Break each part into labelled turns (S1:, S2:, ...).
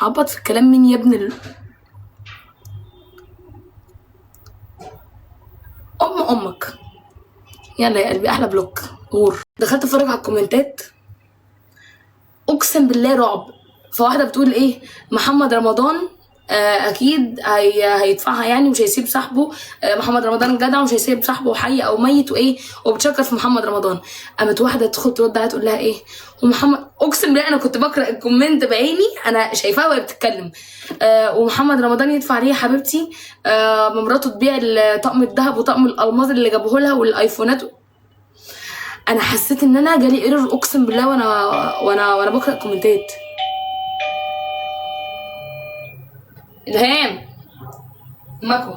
S1: عبط في الكلام مين يا ابن امك. يلا يا قلبي احلى بلوك غور. دخلت اتفرج على الكومنتات اقسم بالله رعب. فواحده بتقول ايه، محمد رمضان اكيد هيدفعها يعني، مش هيسيب صاحبه. محمد رمضان جدع ومش هيسيب صاحبه حي او ميت وايه، وبتشكر في محمد رمضان. قامت واحده تدخل ترد عليها تقول لها ايه، ومحمد اقسم بالله انا كنت بقرا الكومنت بعيني، انا شايفاها وهي بتتكلم. ومحمد رمضان يدفع ليه يا حبيبتي، مراته تبيع طقم الذهب وطقم الالماظ اللي جابوه لها والايفونات. انا حسيت ان انا جالي ايرور اقسم بالله وانا بقرا الكومنتات. الهام ماكو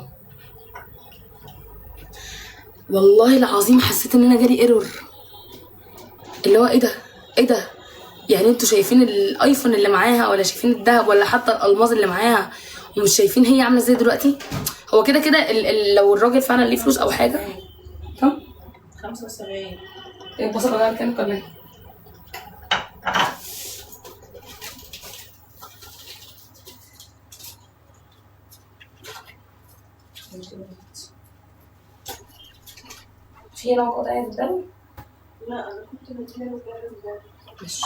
S1: والله العظيم حسيت ان انا جالي ايرور، اللي هو ايه ده ايه ده، يعني انتوا شايفين الايفون اللي معاها ولا شايفين الذهب ولا حتى الالماظ اللي معاها ومش شايفين هي عامله ازاي دلوقتي؟ هو كده كده لو الراجل فعلا ليه فلوس او حاجه. كم
S2: 75
S1: البصل بقى كام كمان؟ في هنا موجود قاعد قدامي؟
S2: لا انا كنت مدينه
S1: ماشي.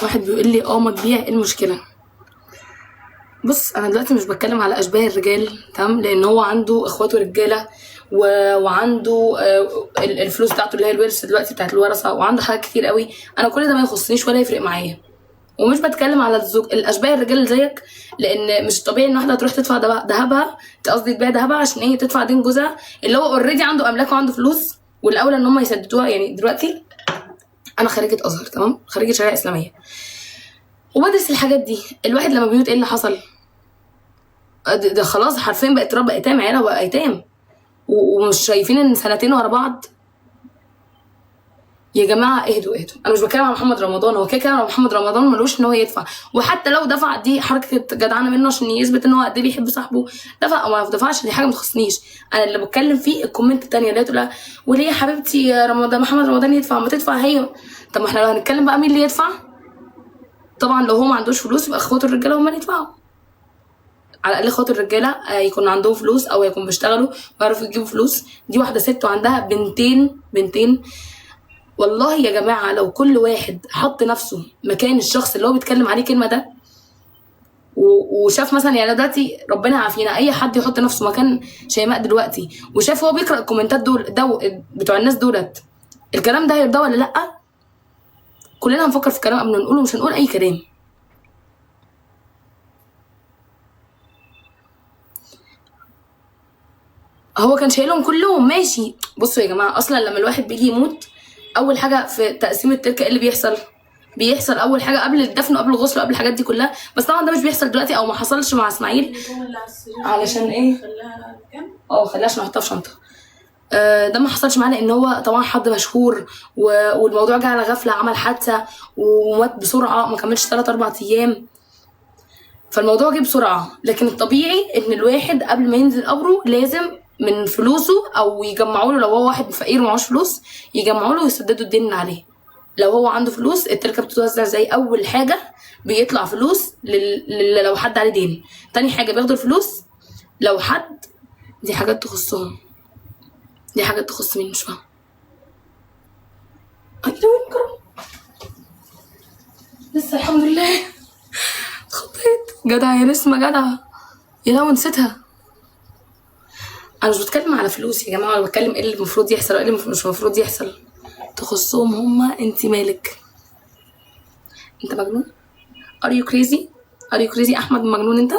S1: واحد بيقول لي ما تبيع، ايه المشكله؟ بص انا دلوقتي مش بتكلم على اشباه الرجال تمام، لان هو عنده اخواته رجاله وعنده الفلوس بتاعته اللي هي الورث دلوقتي بتاعت الورثه، وعنده حاجات كتير قوي. انا كل ده ما يخصنيش ولا يفرق معايا، ومش بتكلم على الاشباه الرجال اللي زيك، لان مش طبيعي ان واحده تروح تدفع ذهبها، قصدي تبيع ذهبها عشان هي تدفع دين جوزها اللي هو اوريدي عنده املاك وعنده فلوس، والاولى ان هم يسددوها. يعني دلوقتي انا خريجه ازهر تمام، خريجه شريعه اسلاميه وبدرس الحاجات دي. الواحد لما بيموت ايه اللي حصل؟ ده خلاص حرفيا بقت رب ايتام، عيالها بقى ايتام ومش شايفين ان سنتين ورا بعض. يا جماعه اهدوا اهدوا، انا مش بتكلم على محمد رمضان، هو كده كده محمد رمضان ملوش ان هو يدفع، وحتى لو دفع دي حركه جدعانه منه عشان يثبت ان هو قد ايه بيحب صاحبه. دفع او ما دفعش دي حاجه ما تخصنيش. انا اللي بتكلم فيه الكومنت الثانيه اللي هي تقول وليه يا حبيبتي يا رمضان محمد رمضان يدفع، ما تدفع هي. طب ما احنا لو هنتكلم بقى مين اللي يدفع، طبعا لو هو ما عندوش فلوس يبقى اخواته الرجاله هم اللي يدفعوا. على الاقل اخوات الرجاله يكون عندهم فلوس او يكون بيشتغلوا ويعرفوا يجيبوا فلوس. دي واحده ست وعندها بنتين. والله يا جماعه لو كل واحد حط نفسه مكان الشخص اللي هو بيتكلم عليه كلمه ده وشاف مثلا، يعني دلوقتي ربنا يعافينا، اي حد يحط نفسه مكان شيماء دلوقتي وشاف هو بيقرا الكومنتات بتوع الناس دولت، الكلام ده هيرضاه ولا لا؟ كلنا هنفكر في الكلام قبل ما نقوله، مش هنقول اي كلام. هو كان شايلهم كلهم ماشي. بصوا يا جماعه، اصلا لما الواحد بيجي يموت اول حاجه في تقسيم التركه ايه اللي بيحصل اول حاجه قبل الدفن وقبل الغسل وقبل الحاجات دي كلها. بس طبعا ده مش بيحصل دلوقتي او ما حصلش مع اسماعيل. علشان ايه؟ خلاها عشان احطها في شنطه. ده ما حصلش معاه لان هو طبعا حد مشهور والموضوع جه على غفله، عمل حادثه ومات بسرعه، ما كملش 3-4 ايام، فالموضوع جه بسرعه. لكن الطبيعي ان الواحد قبل ما ينزل قبره لازم من فلوسه او يجمعوا له، لو هو واحد فقير ومعهوش فلوس يجمعوا له ويسددوا الدين اللي عليه. لو هو عنده فلوس التركه بتتوزع زي اول حاجه بيطلع فلوس لو حد عليه دين، تاني حاجه بياخدوا الفلوس لو حد، دي حاجات تخصهم، دي حاجات تخص مين مش فاهمه. لسه الحمد لله اتخطيت. جدع يا نسمه جدع، يا لو نسيتها. انا مش بتكلم على فلوس يا جماعه، انا بتكلم ايه اللي المفروض يحصل وايه اللي مش المفروض يحصل، تخصهم هما. انت مالك؟ انت مجنون؟ are you crazy احمد مجنون انت؟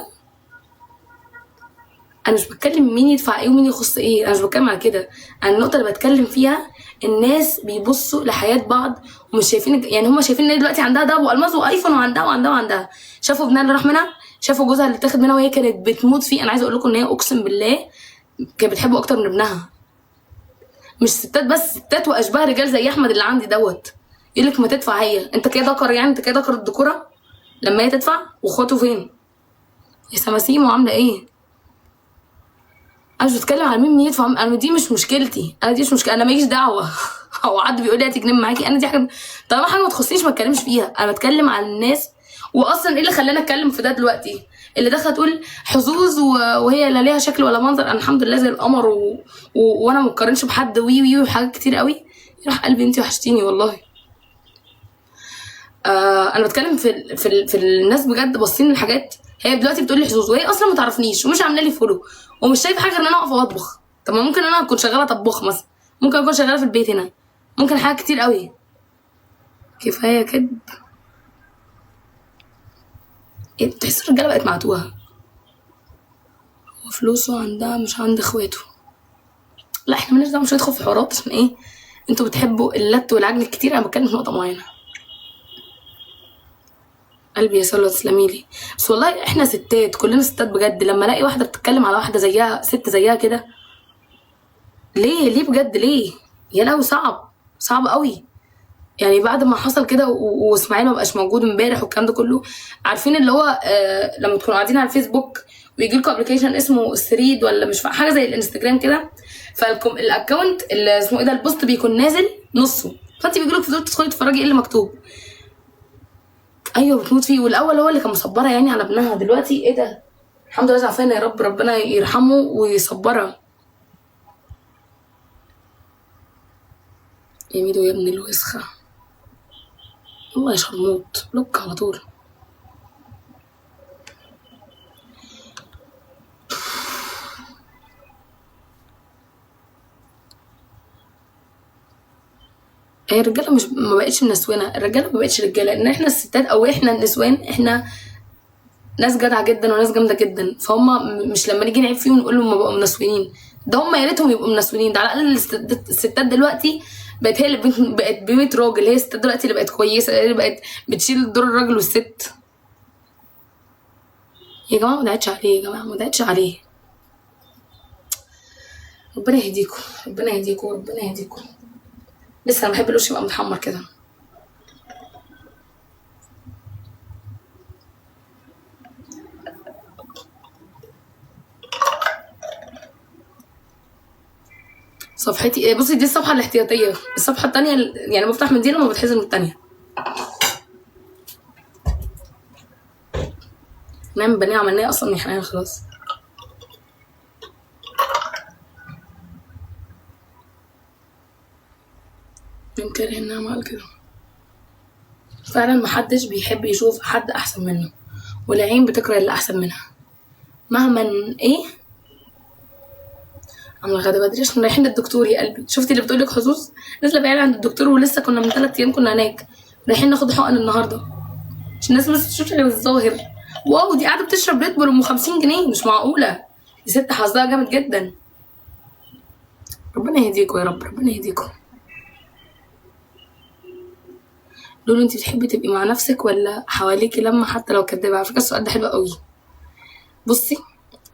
S1: انا مش بتكلم مين يدفع ايه ومين يخص ايه، انا مش بتكلم على كده. انا النقطه اللي بتكلم فيها الناس بيبصوا لحياه بعض ومش شايفين، يعني هما شايفين ان دلوقتي عندها دهب والماظ وايفون وعندها شافوا ابنها اللي راح منها، شافوا جوزها اللي اتاخد منها وهي كانت بتموت فيه. انا عايزه اقول لكم ان هي اقسم بالله كانت بتحبه اكتر من ابنها. مش ستات بس، ستات واشباه رجال زي احمد اللي عندي دوت يقول لك ما تدفع هي. انت كده ذكر يعني؟ انت كده ذكر الذكوره لما هي تدفع؟ واخواته فين يا سماسيم وعامله ايه؟ انا مش بتكلم على مين يدفع، انا دي مش مشكلتي، انا دي مش مشكله، انا ماليش دعوه. او حد بيقول لي هتجنن معاكي، انا دي حاجه طالما حاجه ما تخصنيش ما اتكلمش فيها. انا بتكلم عن الناس. واصلا ايه اللي خلاني اتكلم في ده دلوقتي؟ اللي داخله تقول حظوظ وهي لا ليها شكل ولا منظر، انا الحمد لله زي القمر وانا ما بقارنش بحد وحاجات كتير قوي. يروح قلبي انتي وحشتيني والله. انا بتكلم في الناس بجد باصين للحاجات. هي دلوقتي بتقول لي حظوظ وهي اصلا ما تعرفنيش ومش عامله لي فولو ومش شايفه حاجه غير ان انا اقف واطبخ. طب ما ممكن انا اكون شغاله طباخ مثلا، ممكن اكون شغاله في البيت هنا، ممكن حاجات كتير قوي. كفايه كده. إيه، تحس الرجاله بقت معتوهه وفلوسه عندها مش عند اخواته. لا احنا مالناش دعوه، مش هندخل في حوارات عشان ايه انتوا بتحبوا اللت والعجن الكتير. انا بتكلم في نقطه معينه. قلبي يا سلوى تسلمي لي. بس والله احنا ستات، كلنا ستات بجد. لما الاقي واحده بتتكلم على واحده زيها، ست زيها كده، ليه بجد ليه؟ يا لهوي صعب قوي. يعني بعد ما حصل كده واسماعيل ما بقاش موجود امبارح والكلام ده كله، عارفين اللي هو لما تكونوا قاعدين على الفيسبوك ويجي لكم ابلكيشن اسمه ثريد ولا مش حاجه زي الانستجرام كده، فالاكونت اللي اسمه ايه ده البوست بيكون نازل نصه، فانت بيجي لك فضول تدخلي تتفرجي ايه اللي مكتوب. ايوه بتموت فيه. والاول هو اللي كان مصبرها يعني على ابنها، دلوقتي ايه ده؟ الحمد لله عافانا يا رب، ربنا يرحمه ويصبرها. يا ميدو يا ابن الوسخه، والله يا شرموط لك على طول. هي الرجاله مش ما بقتش منسوانه، الرجاله ما بقتش رجاله، ان احنا الستات او احنا النسوان احنا ناس جدعه جدا وناس جامده جدا. فهم مش لما نيجي نعيب فيهم نقول لهم بقوا منسوانين، ده هم يا ريتهم يبقوا منسوانين. ده على الاقل الستات دلوقتي بقت هي اللي بقت ب100 راجل. هي الستات دلوقتي اللي بقت كويسه، هي اللي بقت بتشيل دور الراجل والست. يا جماعه ما دعتش عليه، يا جماعه ما دعتش عليه. ربنا يهديكم ربنا يهديكم ربنا يهديكم. لسه انا بحب الوش يبقى متحمر كده. صفحتي ايه؟ بصي دي الصفحه الاحتياطيه، الصفحه التانية يعني بفتح من دي لما بتحزن من التانية. نعم بنيه عملناه اصلا يا حنان خلاص. من كاره انها عمل كده. فعلا محدش بيحب يشوف حد احسن منه، والعين بتكره اللي احسن منها مهما ايه. عامله غدا بدري عشان رايحين للدكتور يا قلبي. شفتي اللي بتقولك حظوظ؟ نازله بعيد عند الدكتور ولسه كنا من 3 ايام كنا هناك، رايحين ناخد حقن النهارده عشان الناس بس تشوف غير الظاهر. واو دي قاعده بتشرب ريد بول ام 50 جنيه، مش معقوله. دي ست حظها جامد جدا. ربنا يهديكوا يا رب، ربنا يهديكوا. لولو انت بتحبي تبقي مع نفسك ولا حواليكي لما حتى لو كدابه؟ على فكره السؤال ده حلو قوي. بصي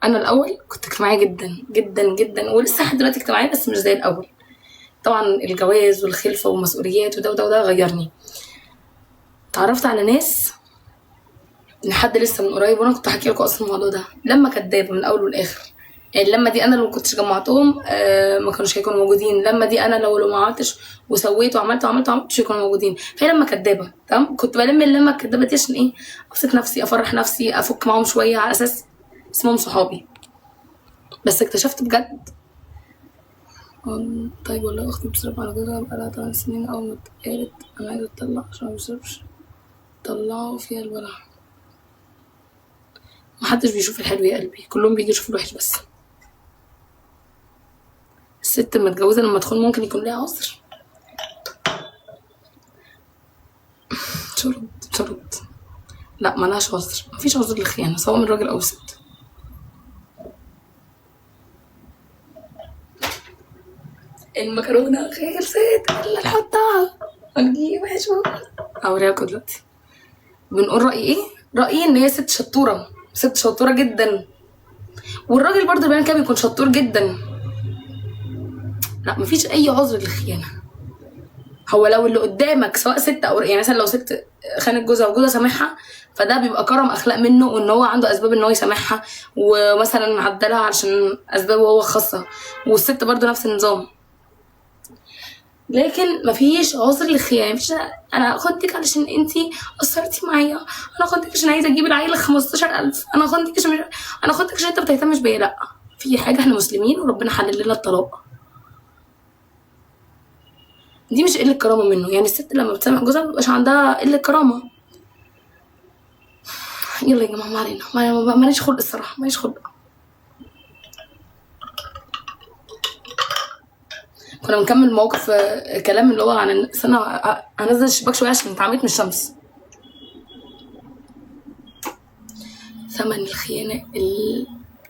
S1: انا الاول كنت اجتماعيه جدا جدا جدا، ولسه لحد دلوقتي اجتماعيه بس مش زي الاول. طبعا الجواز والخلفه ومسؤوليات وده غيرني. اتعرفت على ناس لحد لسه من قريب، وانا كنت هحكي لكم اصلا الموضوع ده، لما كدابه من الاول والاخر. يعني لما دي انا لو ما كنتش جمعتهم ما كانوش هيكونوا موجودين. لما دي انا لو ما عملتش وسويت وعملت مش هيكونوا موجودين. فهي لما كدابه تمام، كنت بلم اللمه الكدابه دي عشان ايه؟ ابسط نفسي، افرح نفسي، افك معاهم شويه على اساس اسمهم صحابي. بس اكتشفت بجد. طيب والله اختي بتصرف على جوزها بقالها 8 سنين. اول ما اتقالت انا عايزه اتطلق عشان ما بصرفش، طلعوا فيها الولع. محدش بيشوف الحلو يا قلبي، كلهم بيجي يشوفوا الوحش بس. الست المتجوزه لما تخون ممكن يكون ليها عذر. شرط لا ملهاش عذر، مفيش عذر للخيانه سواء من راجل او ست. المكرونه خلصت الا نحطها ونجيب حشو. اوريكم دلوقتي. بنقول رايي ايه؟ رايي ان هي ست شطوره، ست شطوره جدا، والراجل برضه بيعمل كده بيكون شطور جدا. لا مفيش اي عذر للخيانه. هو لو اللي قدامك سواء ست او يعني مثلا لو ست خانت جوزها وجوزها سامحها، فده بيبقى كرم اخلاق منه، وان هو عنده اسباب ان هو يسامحها، ومثلا عدلها علشان اسبابه هو خاصه، والست برضو نفس النظام. لكن مفيش عذر للخيانه. مفيش انا خدتك علشان انتي قصرتي معايا، انا خدتك عشان عايزه اجيب العيله 15,000، انا خدتك عشان انت ما بتهتمش بيا. لا، في حاجه، احنا مسلمين وربنا حلل لنا الطلاق. دي مش قله كرامه منه، يعني الست لما بتسامح جوزها مبيبقاش عندها قله كرامه. يلا يا جماعه ما علينا، ماليش خلق الصراحه، ماليش خلق. كنا بنكمل موقف كلام اللي هو عن استنى هنزل الشباك شويه عشان اتعميت من الشمس. ثمن الخيانه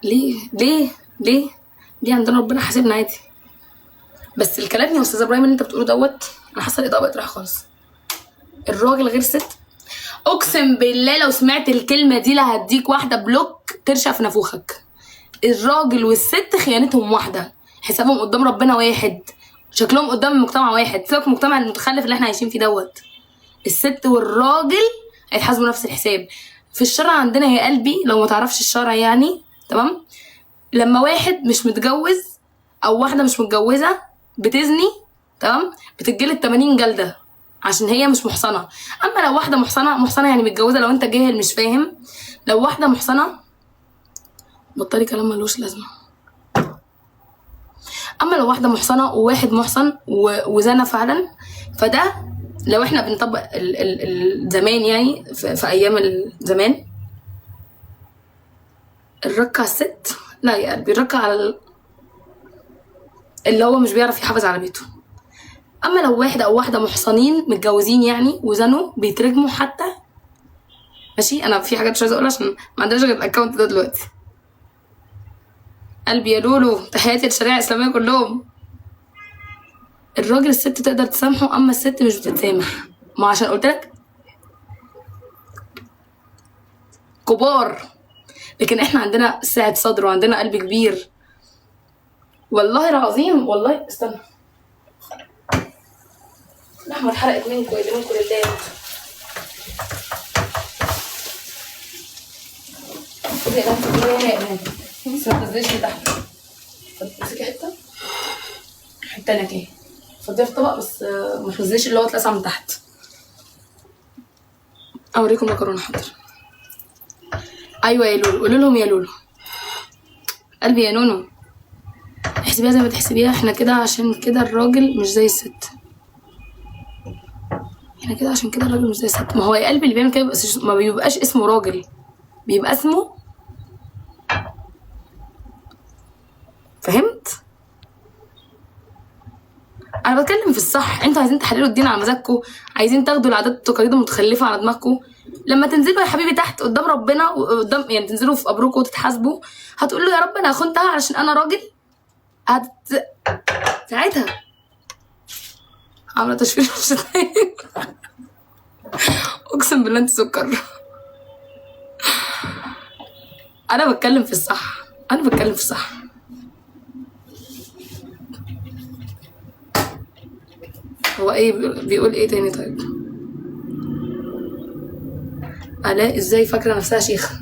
S1: ليه عندنا ربنا حاسبنا عادي. بس الكلام يا استاذ ابراهيم اللي انت بتقوله دوت، انا حاسه الاضاءه بقت رايحه خالص. الراجل غير ست، اقسم بالله لو سمعت الكلمه دي لا هديك واحده بلوك ترشق في نافوخك. الراجل والست خيانتهم واحده، حسابهم قدام ربنا واحد، شكلهم قدام المجتمع واحد. سيبك من المجتمع المتخلف اللي احنا عايشين فيه دوت. الست والراجل هيتحاسبوا نفس الحساب. في الشرع عندنا يا قلبي، لو ما تعرفش الشرع يعني تمام، لما واحد مش متجوز او واحده مش متجوزه بتزني تمام، بتتجلد 80 جلده عشان هي مش محصنه. اما لو واحده محصنه يعني متجوزه، لو انت جاهل مش فاهم، لو واحده محصنه، بطلي كلام ملوش لازمه. اما لو واحده محصنه وواحد محصن وزنا فعلا، فده لو احنا بنطبق الزمان يعني في ايام الزمان، الرك على الست، لا يا قلبي الرك على اللي هو مش بيعرف يحافظ على بيته. اما لو واحد او واحده محصنين متجوزين يعني وزنوا، بيترجموا حتى. ماشي، انا في حاجات مش عايزه اقولها عشان ما عندناش غير الاكونت ده دلوقتي. قلبي يا لولو، تحياتي للشريعه الاسلاميه كلهم. الراجل الست تقدر تسامحه، اما الست مش بتتسامح. ما عشان قلت لك كبار، لكن احنا عندنا سعه صدر وعندنا قلب كبير. والله العظيم، والله استنى، اللحمه اتحرقت منكم لله. خدي يا لهوي يا امان، بس ما تنزليش لتحت. امسكي حته تانية كده، فضيها في طبق، بس ما تنزليش اللي هو اتلسع من تحت. اوريكم مكرونه، حاضر. ايوه يا لولو، قولوا لهم يا لولو. قلبي يا نونو، احسبيها زي ما تحسبيها، احنا كده عشان كده الراجل مش زي الست. احنا كده عشان كده الراجل مش زي الست. ما هو يا قلبي اللي بيعمل كده بس ما بيبقاش اسمه راجل، بيبقى اسمه، فهمت؟ انا بتكلم في الصح. انتوا عايزين تحللوا الدين على مزاجكم، عايزين تاخدوا العادات والتقاليد المتخلفه على دماغكم. لما تنزلوا يا حبيبي تحت قدام ربنا وقدام، يعني تنزلوا في قبركم وتتحاسبوا، هتقولوا يا رب انا خنتها علشان انا راجل. ساعتها عامله تشويش شتايم. اقسم بالله انت سكر. انا بتكلم في الصح، انا بتكلم في الصح. هو ايه بيقول ايه تاني؟ طيب الاء ازاي فاكره نفسها شيخه؟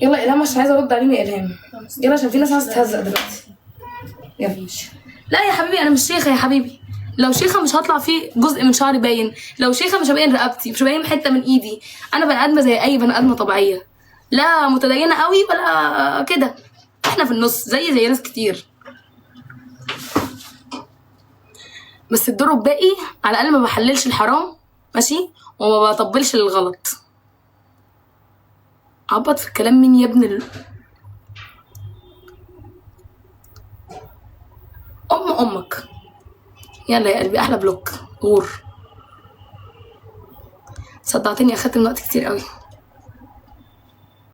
S1: يلا الهام عشان عايزه ارد عليهم يا الهام. يلا عشان في ناس عايزه تتهزق دلوقتي. يلا ماشي. لا يا حبيبي انا مش شيخه يا حبيبي. لو شيخه مش هطلع فيه جزء من شعري باين، لو شيخه مش هبين رقبتي، مش هبين حته من ايدي. انا بني ادمه زي اي بني ادمه طبيعيه، لا متدينه قوي ولا كده، احنا في النص زي ناس كتير. بس الدور الباقي على الاقل ما بحللش الحرام ماشي، وما بطبلش للغلط. عبط في الكلام مين يا ابن امك. يلا يا قلبي احلى بلوك غور. صدعتني، اخدت من وقت كتير قوي.